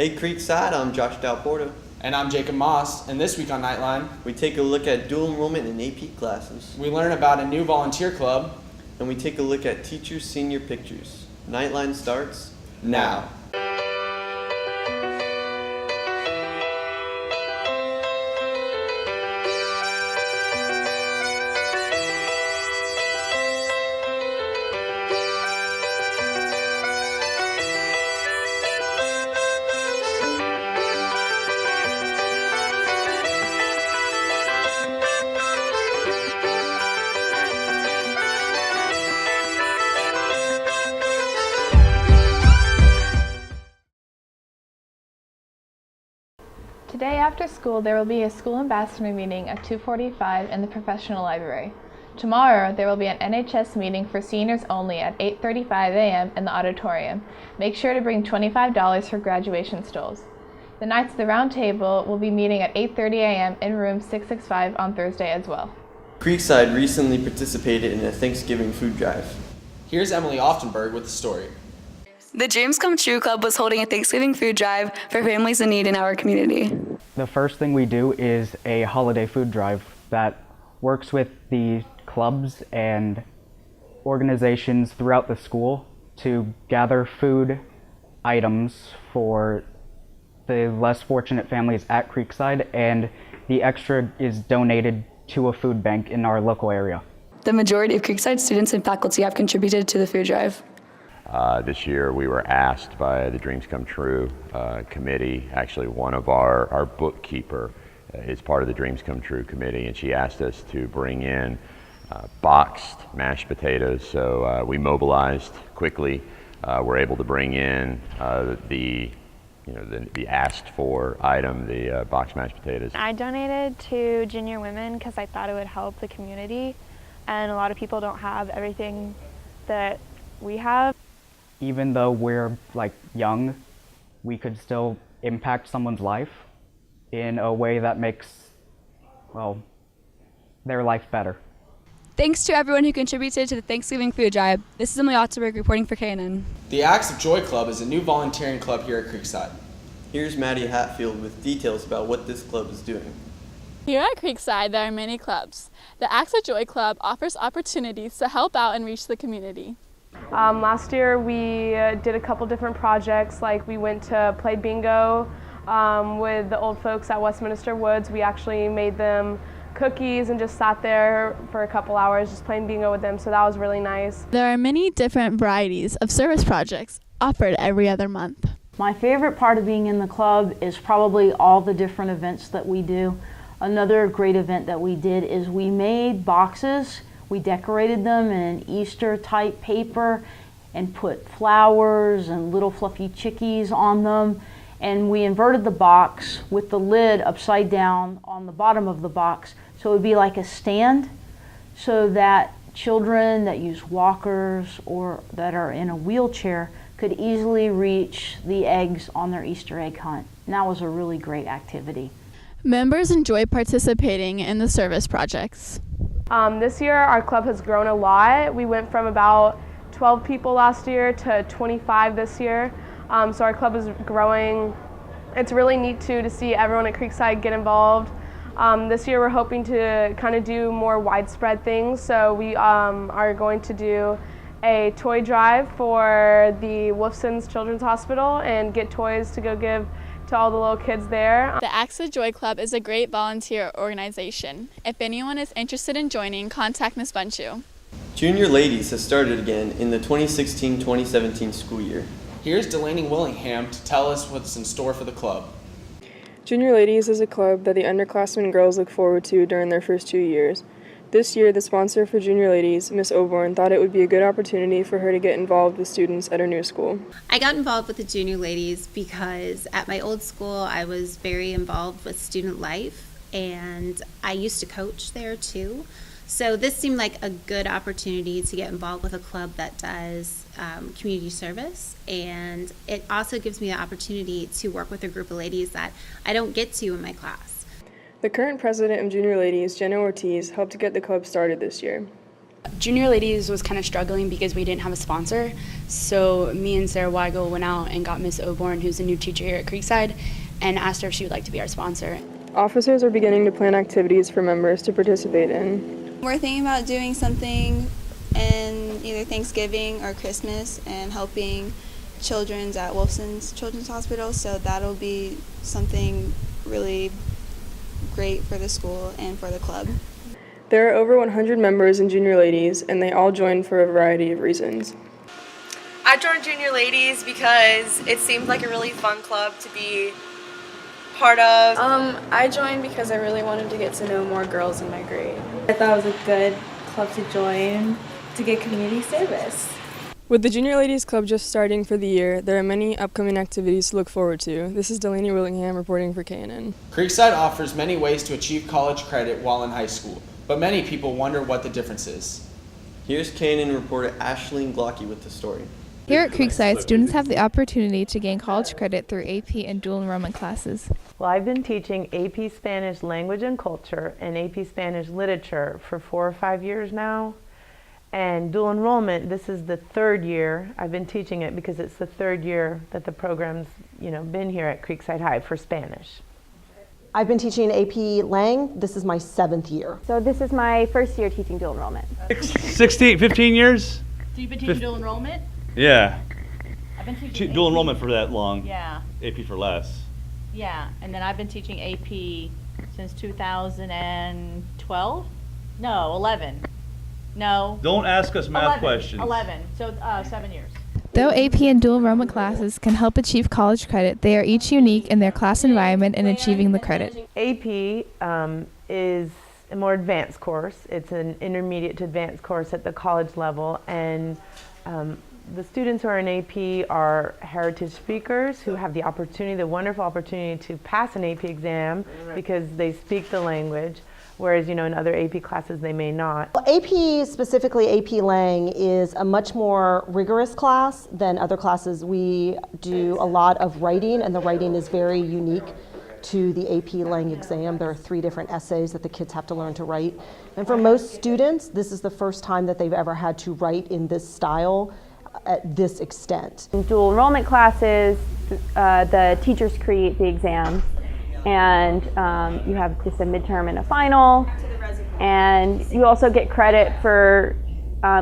Hey Creekside, I'm Josh Dalporto. And I'm Jacob Moss, and this week on Knightline, We take a look at dual enrollment in AP classes. we learn about a new volunteer club And we take a look at teacher senior pictures. Knightline starts now. Today after school, there will be a school ambassador meeting at 2:45 in the professional library. Tomorrow, there will be an NHS meeting for seniors only at 8:35 a.m. in the auditorium. Make sure to bring $25 for graduation stoles. The Knights of the Round Table will be meeting at 8:30 a.m. in room 665 on Thursday as well. Creekside recently participated in a Thanksgiving food drive. Here's Emily Oftenberg with the story. The Dreams Come True Club was holding a Thanksgiving food drive for families in need in our community. The first thing we do is a holiday food drive that works with the clubs and organizations throughout the school to gather food items for the less fortunate families at Creekside, and the extra is donated to a food bank in our local area. The majority of Creekside students and faculty have contributed to the food drive. This year we were asked by the Dreams Come True committee, actually one of our bookkeeper is part of the Dreams Come True committee, and she asked us to bring in boxed mashed potatoes. So we mobilized quickly. We're able to bring in the asked for item, the boxed mashed potatoes. I donated to junior women because I thought it would help the community, and a lot of people don't have everything that we have. Even though we're young, we could still impact someone's life in a way that makes, their life better. Thanks to everyone who contributed to the Thanksgiving food drive. This is Emily Otterberg reporting for KNN. The Acts of Joy Club is a new volunteering club here at Creekside. Here's Maddie Hatfield with details about what this club is doing. Here at Creekside, there are many clubs. The Acts of Joy Club offers opportunities to help out and reach the community. Last year we did a couple different projects, like we went to play bingo with the old folks at Westminster Woods. We actually made them cookies and just sat there for a couple hours just playing bingo with them, so that was really nice. There are many different varieties of service projects offered every other month. My favorite part of being in the club is probably all the different events that we do. Another great event that we did is we made boxes. We decorated them in Easter type paper and put flowers and little fluffy chickies on them. And we inverted the box with the lid upside down on the bottom of the box. So it would be like a stand, so that children that use walkers or that are in a wheelchair could easily reach the eggs on their Easter egg hunt. And that was a really great activity. Members enjoy participating in the service projects. This year our club has grown a lot. We went from about 12 people last year to 25 this year. So our club is growing. It's really neat too to see everyone at Creekside get involved. This year we're hoping to kind of do more widespread things. So we are going to do a toy drive for the Wolfson's Children's Hospital and get toys to go give to all the little kids there. The Acts of Joy Club is a great volunteer organization. If anyone is interested in joining, contact Ms. Bunchu. Junior Ladies has started again in the 2016-2017 school year. Here's Delaney Willingham to tell us what's in store for the club. Junior Ladies is a club that the underclassmen girls look forward to during their first 2 years. This year, the sponsor for Junior Ladies, Miss Oborn, thought it would be a good opportunity for her to get involved with students at her new school. I got involved with the Junior Ladies because at my old school I was very involved with student life, and I used to coach there too. So this seemed like a good opportunity to get involved with a club that does community service, and it also gives me the opportunity to work with a group of ladies that I don't get to in my class. The current president of Junior Ladies, Jenna Ortiz, helped to get the club started this year. Junior Ladies was kind of struggling because we didn't have a sponsor, so me and Sarah Weigel went out and got Miss Oborn, who's a new teacher here at Creekside, and asked her if she would like to be our sponsor. Officers are beginning to plan activities for members to participate in. We're thinking about doing something in either Thanksgiving or Christmas and helping children at Wolfson's Children's Hospital, so that'll be something really great for the school and for the club. There are over 100 members in Junior Ladies, and they all joined for a variety of reasons. I joined Junior Ladies because it seemed like a really fun club to be part of. I joined because I really wanted to get to know more girls in my grade. I thought it was a good club to join to get community service. With the Junior Ladies Club just starting for the year, there are many upcoming activities to look forward to. This is Delaney Willingham reporting for KNN. Creekside offers many ways to achieve college credit while in high school, but many people wonder what the difference is. Here's KNN reporter Ashleen Glocky with the story. Here at Creekside, students have the opportunity to gain college credit through AP and dual enrollment classes. Well, I've been teaching AP Spanish Language and Culture and AP Spanish Literature for 4 or 5 years now. And dual enrollment, this is the 3rd year I've been teaching it because it's the 3rd year that the program's been here at Creekside High for Spanish. I've been teaching AP Lang. This is my 7th year. So this is my 1st year teaching dual enrollment. 15 years? So you've been teaching dual enrollment? Yeah. I've been teaching Dual AP. enrollment for that long. Yeah. AP for less. Yeah, and then I've been teaching AP since 2012? No, 11. No. Don't ask us math 11, questions. 11, so 7 years. Though AP and dual enrollment classes can help achieve college credit, they are each unique in their class environment in achieving the credit. AP is a more advanced course. It's an intermediate to advanced course at the college level, and the students who are in AP are heritage speakers who have the opportunity, the wonderful opportunity to pass an AP exam because they speak the language, whereas in other AP classes they may not. Well, AP, specifically AP Lang, is a much more rigorous class than other classes. We do a lot of writing, and the writing is very unique to the AP Lang exam. There are 3 different essays that the kids have to learn to write. And for most students, this is the first time that they've ever had to write in this style at this extent. In dual enrollment classes, the teachers create the exams, and you have just a midterm and a final, and you also get credit for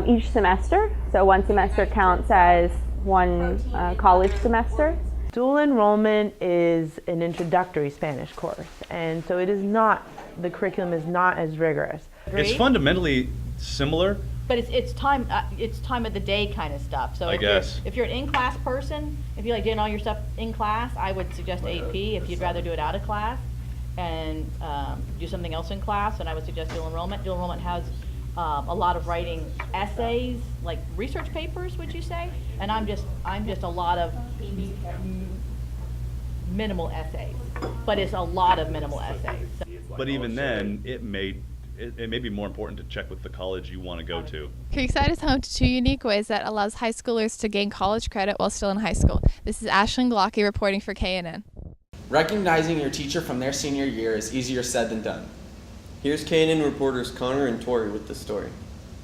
each semester. So one semester counts as one college semester. Dual enrollment is an introductory Spanish course, and so it is not, the curriculum is not as rigorous. It's fundamentally similar. But it's time of the day kind of stuff. So if you're an in-class person, if you like doing all your stuff in class, I would suggest AP. If you'd rather do it out of class and do something else in class, then I would suggest dual enrollment. Dual enrollment has a lot of writing essays, like research papers, would you say? And I'm just a lot of minimal essays, but it's a lot of minimal essays. But even then, it may be more important to check with the college you want to go to. Creekside is home to 2 unique ways that allows high schoolers to gain college credit while still in high school. This is Ashleen Glocky reporting for KNN. Recognizing your teacher from their senior year is easier said than done. Here's KNN reporters Connor and Tori with the story.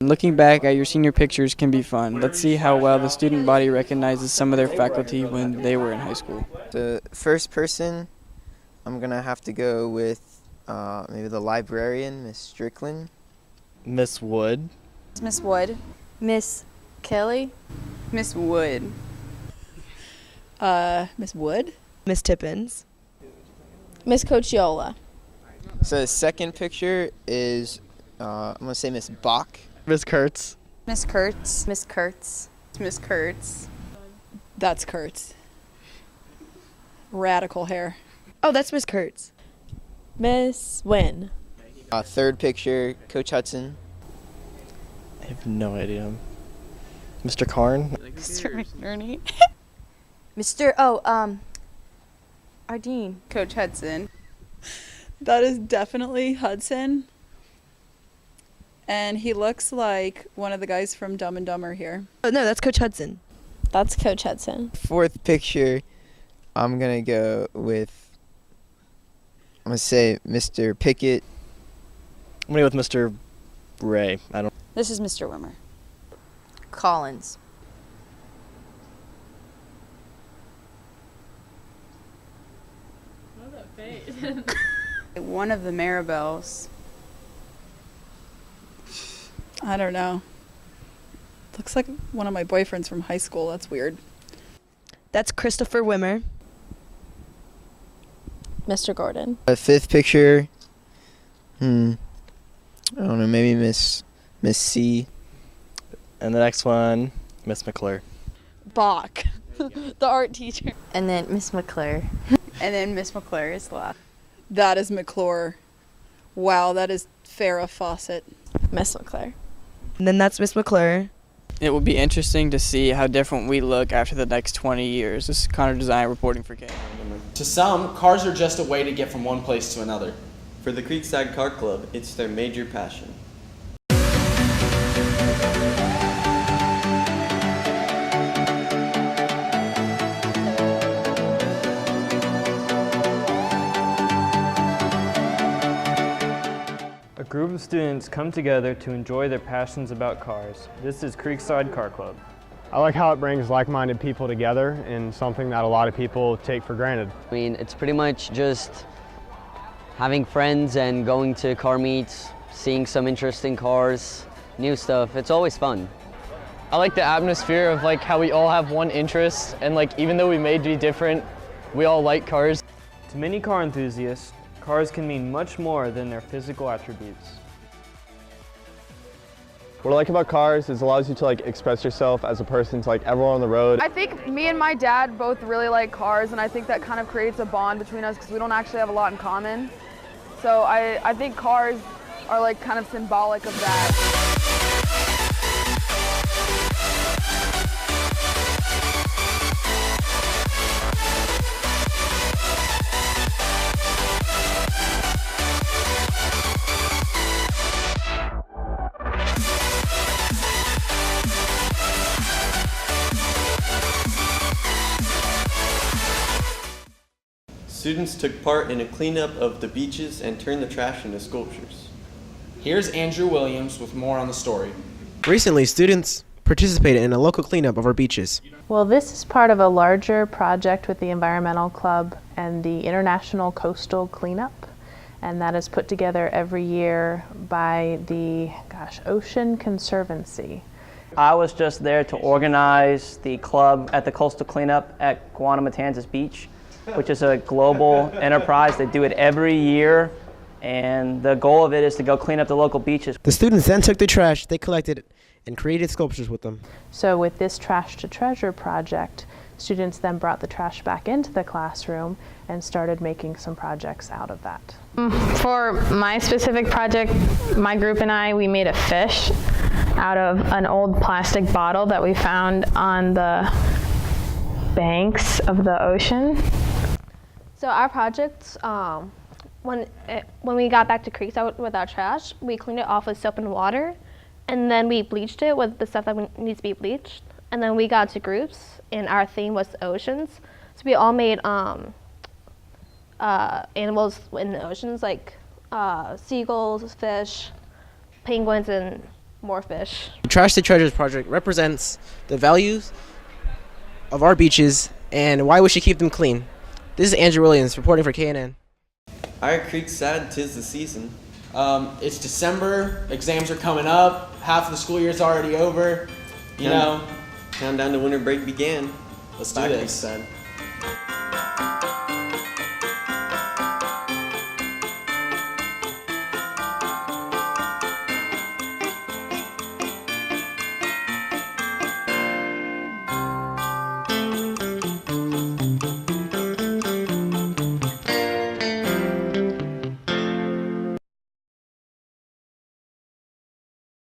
Looking back at your senior pictures can be fun. Let's see how well the student body recognizes some of their faculty when they were in high school. The first person, I'm going to have to go with maybe the librarian, Miss Strickland. Miss Wood. Miss Wood. Miss Kelly. Miss Wood. Miss Wood. Miss Tippins. Miss Cochiola. So the second picture is, I'm going to say Miss Bach. Miss Kurtz. Miss Kurtz. Miss Kurtz. Miss Kurtz. That's Kurtz. Radical hair. Oh, that's Miss Kurtz. Miss Wynn. Third picture, Coach Hudson. I have no idea. Mr. Karn. Mr. McNerney. Our dean. Coach Hudson. That is definitely Hudson. And he looks like one of the guys from Dumb and Dumber here. Oh, no, that's Coach Hudson. That's Coach Hudson. Fourth picture, I'm going to go with, I'm going to say Mr. Pickett. I'm going to go with Mr. Ray. I don't. This is Mr. Wimmer. Collins. One of the Maribels. I don't know. Looks like one of my boyfriends from high school. That's weird. That's Christopher Wimmer. Mr. Gordon. The fifth picture, I don't know, maybe Miss C. And the next one, Miss McClure. Bach, the art teacher. And then Miss McClure. And then Miss McClure is the last. That is McClure. Wow, that is Farrah Fawcett. Miss McClure. And then that's Miss McClure. It will be interesting to see how different we look after the next 20 years. This is Connor Design reporting for K. To some, cars are just a way to get from one place to another. For the Creekside Car Club, it's their major passion. A group of students come together to enjoy their passions about cars. This is Creekside Car Club. I like how it brings like-minded people together in something that a lot of people take for granted. I mean, it's pretty much just having friends and going to car meets, seeing some interesting cars, new stuff. It's always fun. I like the atmosphere of like how we all have one interest, and like even though we may be different, we all like cars. To many car enthusiasts, cars can mean much more than their physical attributes. What I like about cars is it allows you to express yourself as a person to everyone on the road. I think me and my dad both really like cars, and I think that kind of creates a bond between us because we don't actually have a lot in common. So I think cars are kind of symbolic of that. Students took part in a cleanup of the beaches and turned the trash into sculptures. Here's Andrew Williams with more on the story. Recently, students participated in a local cleanup of our beaches. Well, this is part of a larger project with the Environmental Club and the International Coastal Cleanup, and that is put together every year by the Ocean Conservancy. I was just there to organize the club at the Coastal Cleanup at Guantanamo Matanzas Beach, which is a global enterprise. They do it every year, and the goal of it is to go clean up the local beaches. The students then took the trash they collected and created sculptures with them. So with this Trash to Treasure project, students then brought the trash back into the classroom and started making some projects out of that. For my specific project, my group and I, we made a fish out of an old plastic bottle that we found on the banks of the ocean. So our project, when we got back to Creekside with our trash, we cleaned it off with soap and water, and then we bleached it with the stuff that needs to be bleached. And then we got to groups, and our theme was the oceans. So we all made animals in the oceans, like seagulls, fish, penguins, and more fish. The Trash to Treasures project represents the values of our beaches and why we should keep them clean. This is Andrew Williams reporting for KNN. Our Creekside, 'tis the season. It's December, exams are coming up, half of the school year's already over. You know, countdown to winter break began. Let's do this. Creekside.